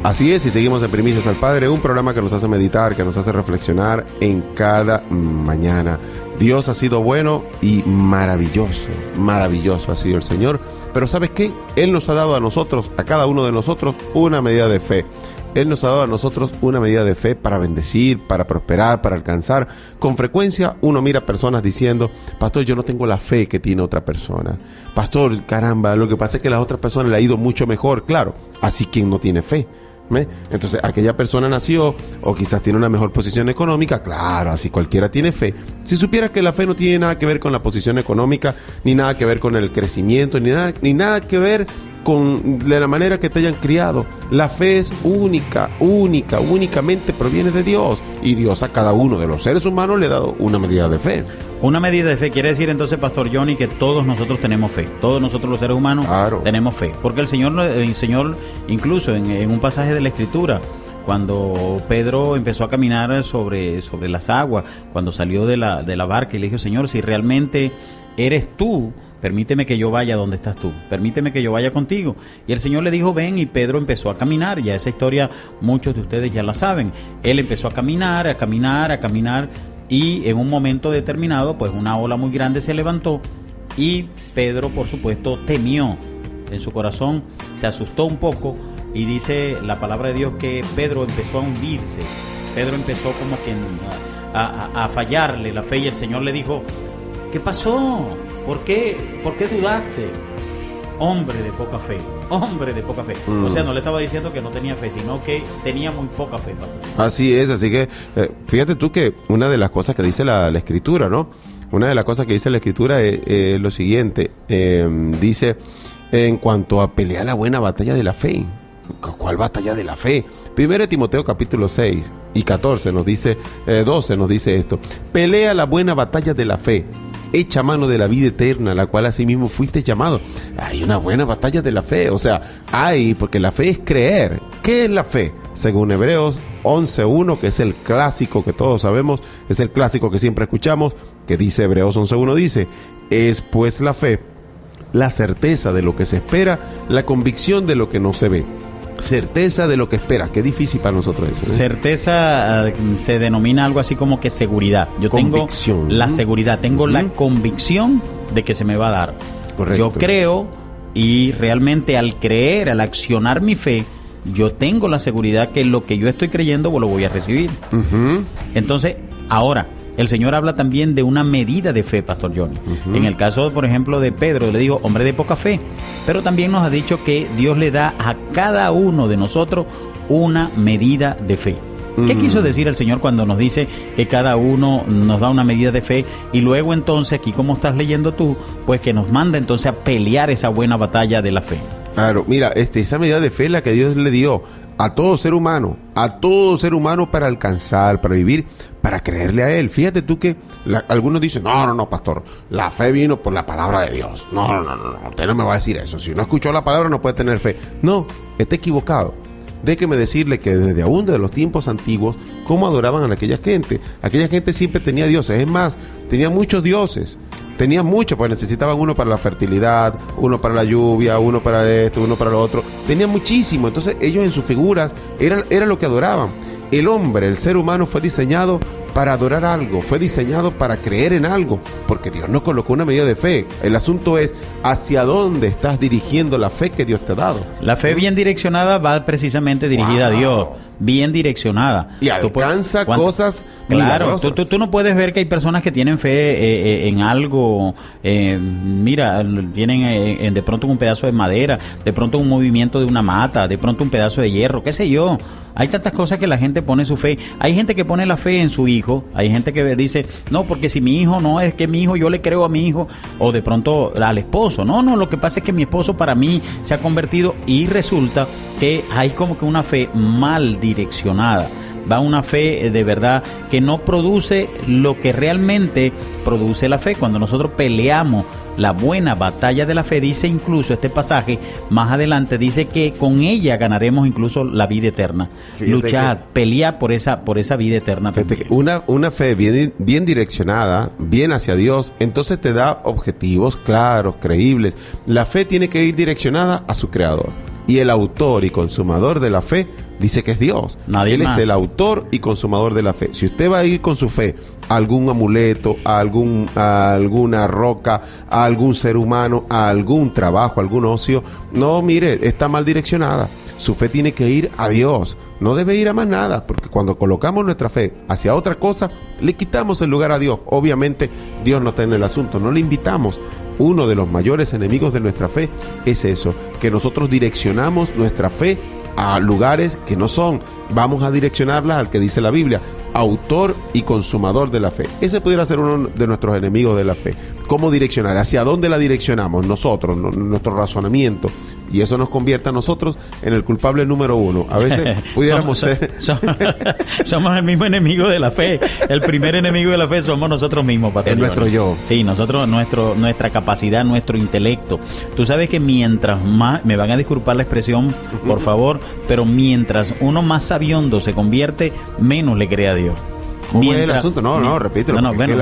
Así es, y seguimos en Primicias al Padre, un programa que nos hace meditar, que nos hace reflexionar en cada mañana. Dios ha sido bueno y maravilloso, maravilloso ha sido el Señor. Pero ¿sabes qué? Él nos ha dado a nosotros, a cada uno de nosotros, una medida de fe. Él nos ha dado a nosotros una medida de fe para bendecir, para prosperar, para alcanzar. Con frecuencia uno mira personas diciendo: pastor, yo no tengo la fe que tiene otra persona. Pastor, caramba, lo que pasa es que a las otras personas le ha ido mucho mejor. Claro, así quien no tiene fe. ¿Ve? Entonces aquella persona nació o quizás tiene una mejor posición económica. Claro, así cualquiera tiene fe. Si supieras que la fe no tiene nada que ver con la posición económica, ni nada que ver con el crecimiento, ni nada que ver con de la manera que te hayan criado. La fe es únicamente proviene de Dios, y Dios a cada uno de los seres humanos le ha dado una medida de fe. Una medida de fe quiere decir entonces, Pastor Johnny, que todos nosotros tenemos fe. Todos nosotros los seres humanos tenemos fe. Porque el Señor incluso en un pasaje de la Escritura, cuando Pedro empezó a caminar sobre las aguas, cuando salió de la barca y le dijo: Señor, si realmente eres tú, permíteme que yo vaya donde estás tú, permíteme que yo vaya contigo. Y el Señor le dijo: ven, y Pedro empezó a caminar. Ya esa historia muchos de ustedes ya la saben. Él empezó a caminar, y en un momento determinado, pues una ola muy grande se levantó, y Pedro, por supuesto, temió en su corazón, se asustó un poco, y dice la palabra de Dios que Pedro empezó a hundirse. Pedro empezó como que a fallarle la fe, y el Señor le dijo: ¿qué pasó? ¿Por qué dudaste? Hombre de poca fe. O sea, no le estaba diciendo que no tenía fe, sino que tenía muy poca fe, papá. Así es, así que fíjate tú que una de las cosas que dice la Escritura, ¿no? Una de las cosas que dice la Escritura es lo siguiente. Dice, en cuanto a pelear la buena batalla de la fe. ¿Cuál batalla de la fe? 1 Timoteo capítulo 6 y 14 nos dice, 12 nos dice esto: pelea la buena batalla de la fe, echa mano de la vida eterna, la cual asimismo fuiste llamado. Hay una buena batalla de la fe, o sea, porque la fe es creer. ¿Qué es la fe? Según Hebreos 11.1, que es el clásico que todos sabemos, es el clásico que siempre escuchamos, que dice Hebreos 11.1, dice: es pues la fe, la certeza de lo que se espera, la convicción de lo que no se ve. Certeza de lo que espera. Qué difícil para nosotros eso, ¿eh? Certeza se denomina algo así como que seguridad. Yo convicción. Tengo la seguridad, tengo la convicción de que se me va a dar. Correcto. Yo creo, y realmente al creer, al accionar mi fe, yo tengo la seguridad que lo que yo estoy creyendo lo voy a recibir. Entonces, ahora, el Señor habla también de una medida de fe, Pastor Johnny. En el caso, por ejemplo, de Pedro, le dijo: hombre de poca fe. Pero también nos ha dicho que Dios le da a cada uno de nosotros una medida de fe. ¿Qué quiso decir el Señor cuando nos dice que cada uno nos da una medida de fe? Y luego entonces, aquí como estás leyendo tú, pues que nos manda entonces a pelear esa buena batalla de la fe. Claro, mira, esa medida de fe es la que Dios le dio a todo ser humano para alcanzar, para vivir, para creerle a Él. Fíjate tú que algunos dicen: no, pastor, la fe vino por la palabra de Dios. No, usted no me va a decir eso. Si no escuchó la palabra no puede tener fe. No, está equivocado. Déjeme decirle que desde aún de los tiempos antiguos, ¿cómo adoraban a aquella gente? Aquella gente siempre tenía dioses. Es más, tenía muchos dioses. Tenían mucho, pues necesitaban uno para la fertilidad, uno para la lluvia, uno para esto, uno para lo otro. Tenían muchísimo. Entonces ellos en sus figuras era lo que adoraban. El hombre, el ser humano, fue diseñado para adorar algo, fue diseñado para creer en algo, porque Dios nos colocó una medida de fe. El asunto es hacia dónde estás dirigiendo la fe que Dios te ha dado. La fe bien direccionada va precisamente dirigida a Dios, bien direccionada. Y alcanza cosas claro, tú no puedes ver que hay personas que tienen fe en algo, mira, tienen de pronto un pedazo de madera, de pronto un movimiento de una mata, de pronto un pedazo de hierro, qué sé yo. Hay tantas cosas que la gente pone su fe. Hay gente que pone la fe en su hijo. Hay gente que dice: no, porque si mi hijo no es que mi hijo, yo le creo a mi hijo. O de pronto al esposo. No, lo que pasa es que mi esposo para mí se ha convertido. Y resulta que hay como que una fe mal direccionada. Va una fe de verdad que no produce lo que realmente produce la fe. Cuando nosotros peleamos la buena batalla de la fe, dice incluso este pasaje más adelante, dice que con ella ganaremos incluso la vida eterna. Luchad, pelead por esa vida eterna. Que una fe bien direccionada, bien hacia Dios, entonces te da objetivos claros, creíbles. La fe tiene que ir direccionada a su Creador. Y el autor y consumador de la fe dice que es Dios. Nadie Él más. es el autor y consumador de la fe. Si usted va a ir con su fe a algún amuleto, a alguna roca, a algún ser humano, a algún trabajo, a algún ocio, no, mire, está mal direccionada. Su fe tiene que ir a Dios. No debe ir a más nada, porque cuando colocamos nuestra fe hacia otra cosa, le quitamos el lugar a Dios. Obviamente, Dios no está en el asunto, no le invitamos. Uno de los mayores enemigos de nuestra fe es eso, que nosotros direccionamos nuestra fe a lugares que no son. Vamos a direccionarla al que dice la Biblia, autor y consumador de la fe. Ese pudiera ser uno de nuestros enemigos de la fe. ¿Cómo direccionar? ¿Hacia dónde la direccionamos? Nosotros, nuestro razonamiento. Y eso nos convierte a nosotros en el culpable número 1. A veces pudiéramos ser... Somos el mismo enemigo de la fe. El primer enemigo de la fe somos nosotros mismos, Pastor. Es nuestro yo. Sí, nosotros, nuestra capacidad, nuestro intelecto. Tú sabes que mientras más, me van a disculpar la expresión, por favor, pero mientras uno más sabiondo se convierte, menos le cree a Dios. ¿Cómo es el asunto? No, repítelo. No, bueno,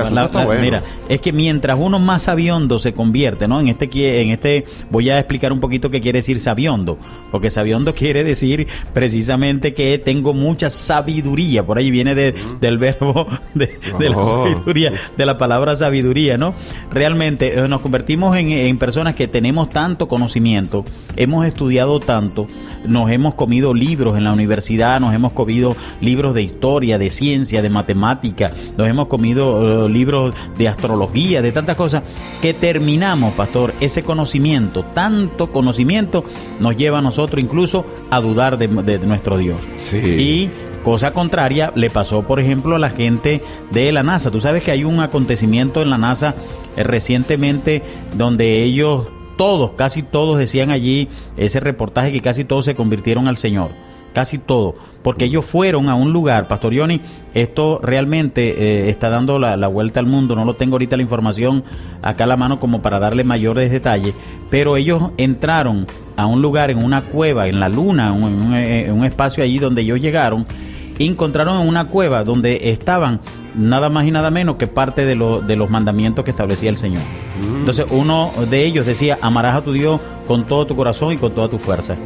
bueno. Mira, es que mientras uno más sabiondo se convierte, ¿no? En este voy a explicar un poquito qué quiere decir sabiondo, porque sabiondo quiere decir precisamente que tengo mucha sabiduría. Por ahí viene del verbo de la sabiduría, de la palabra sabiduría, ¿no? Realmente nos convertimos en personas que tenemos tanto conocimiento, hemos estudiado tanto, nos hemos comido libros en la universidad, nos hemos comido libros de historia, de ciencia, de matemática, nos hemos comido libros de astrología, de tantas cosas, que terminamos, pastor, ese conocimiento, tanto conocimiento, nos lleva a nosotros incluso a dudar de nuestro Dios. Sí. Y cosa contraria le pasó, por ejemplo, a la gente de la NASA. Tú sabes que hay un acontecimiento en la NASA recientemente donde ellos... casi todos decían allí, ese reportaje, que casi todos se convirtieron al Señor, casi todos, porque ellos fueron a un lugar, Pastor Johnny, esto realmente está dando la vuelta al mundo, no lo tengo ahorita la información acá a la mano como para darle mayores detalles, pero ellos entraron a un lugar, en una cueva, en la luna, en un espacio allí donde ellos llegaron, y encontraron en una cueva donde estaban nada más y nada menos que parte de los mandamientos que establecía el Señor. Entonces uno de ellos decía: amarás a tu Dios con todo tu corazón y con toda tu fuerza.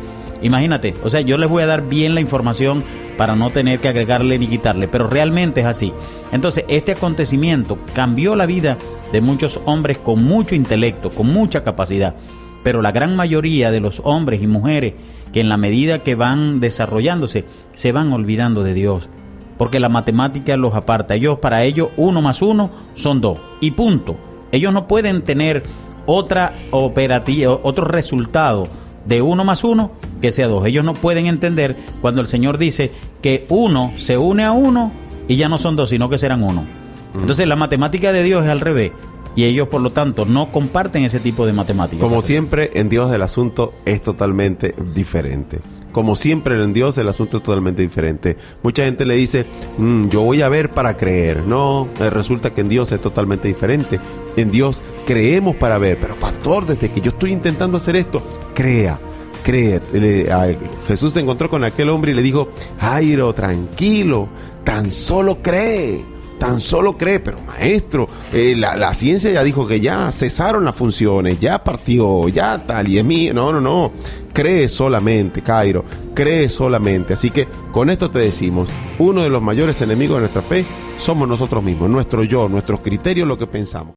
Imagínate, o sea, yo les voy a dar bien la información para no tener que agregarle ni quitarle, pero realmente es así. Entonces este acontecimiento cambió la vida de muchos hombres con mucho intelecto, con mucha capacidad, pero la gran mayoría de los hombres y mujeres que en la medida que van desarrollándose se van olvidando de Dios, porque la matemática los aparta. Para ellos 1 más 1 son 2 y punto. Ellos no pueden tener otro resultado de 1 más 1 que sea 2. Ellos no pueden entender cuando el Señor dice que 1 se une a 1 y ya no son 2, sino que serán 1. Entonces la matemática de Dios es al revés. Y ellos, por lo tanto, no comparten ese tipo de matemáticas. Como siempre, en Dios el asunto es totalmente diferente. Como siempre, en Dios el asunto es totalmente diferente. Mucha gente le dice, yo voy a ver para creer. No, resulta que en Dios es totalmente diferente. En Dios creemos para ver. Pero pastor, desde que yo estoy intentando hacer esto, crea. Jesús se encontró con aquel hombre y le dijo: Jairo, tranquilo, tan solo cree. Tan solo cree, pero maestro, la ciencia ya dijo que ya cesaron las funciones, ya partió, ya tal, y es mío. No. Cree solamente, Jairo, cree solamente. Así que con esto te decimos, uno de los mayores enemigos de nuestra fe somos nosotros mismos, nuestro yo, nuestros criterios, lo que pensamos.